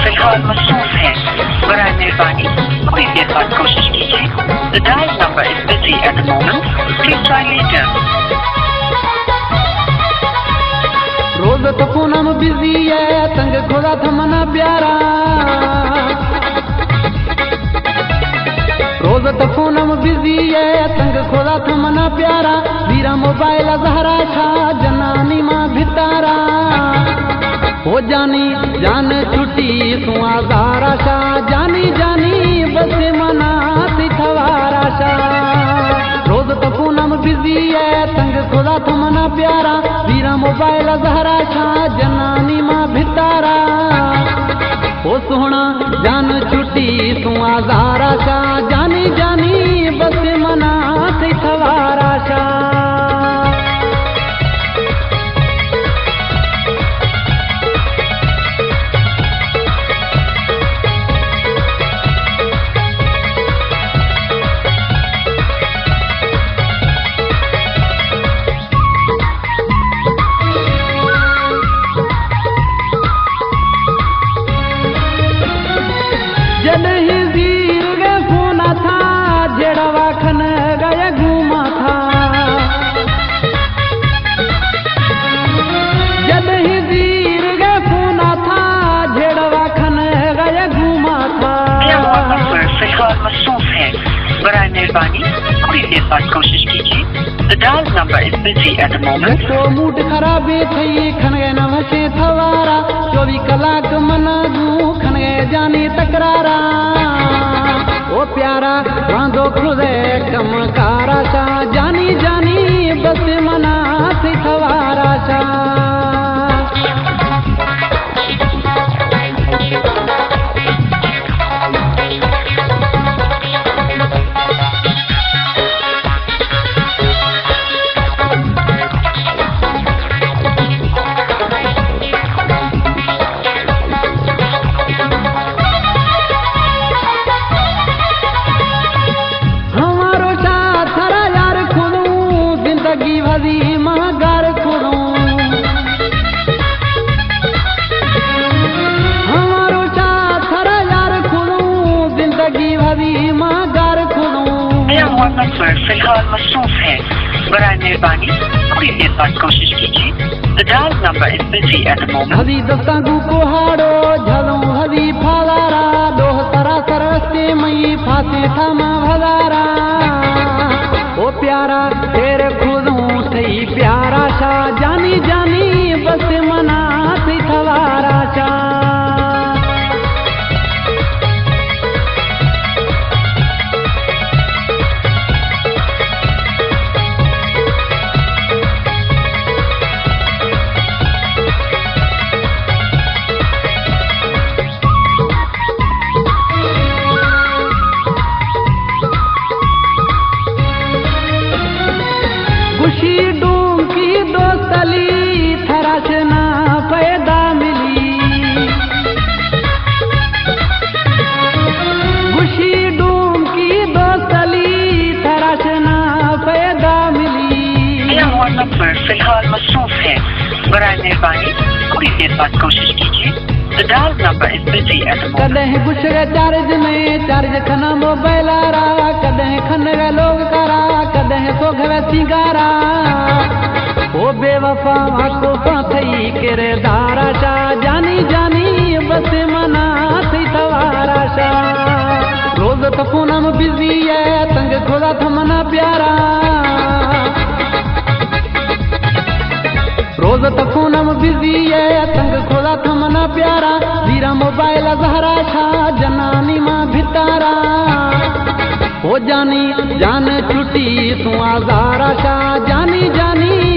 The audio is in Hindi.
फिलहाल मसरूफ है, बराए मेहरबानी कोई देर बाद कोशिश कीजिए। The dial number is busy at the moment. Please try later. रोज तो फोन हम बिजी है, तंग खुदा थमना प्यारा। रोज तो फोन हम बिजी है, तंग खुदा थमना प्यारा। वीरा मोबाइल जहरा छा जनानी मां भितारा। हो जानी जान छुट्टी तू आजारा शा, जानी जानी बस मना थी थवारा शा। रोज तो पूनम बिजी है, तंग खुदा तो मना प्यारा। वीरा मोबाइल जहरा शा जनानी मां भितारा। ओ सोहना जान छुट्टी तू आजारा शा, जानी जानी बस मना थी थवारा शा। मसरूफ है, बराए मेहरबानी कोई देर बाद कोशिश कीजिए। The dial number is busy at the moment. तो मूड खराब थई खन गए न वसे थवारा। 24 कलाक मना दू खन गए जानी तकरारा। ओ प्यारा रांदो खुदे कम कारा सा, जानी जानी बस मना थी थवारा सा। फिलहाल मसरूफ है, बराए मेहरबानी कोई देर बाद कोशिश कीजिए। The dial number is busy at the moment. हदी दस्तांगू को हाड़ो झलों हदी फालारा। दोह तरा सरस्ते मई फासे थामा भदारा। ओ प्यारा तेरे खुदों सही प्यारा शा, जानी जानी बस मना थी थवारा शा। खुशी डूम की दोस्तली थराश ना पैदा मिली। खुशी डूम की दोस्तली थराश ना पैदा मिली। फिलहाल मसरूफ है, बराए मेहरबानी कोई देर बाद कोशिश कीजिए। The dial number is busy at the moment. कदें गुस्से चार्ज में चार्ज खना मोबाइल आरा। कदें खन गए लोग करा, कदें सो गए सिंगारा। ओ बेवफा को पाथई किरदारा शा, जानी जानी बस मना थी थवारा शा। रोज तो पूनम बिजी है, तंग खुदा थमना प्यारा। रोज तो पूनम बिजी है, तंग खुदा थमना प्यारा। वीरा मोबाइल जहरा छा जनानी मां भितारा। हो जानी जान छुट्टी तू आजारा शा, जानी जानी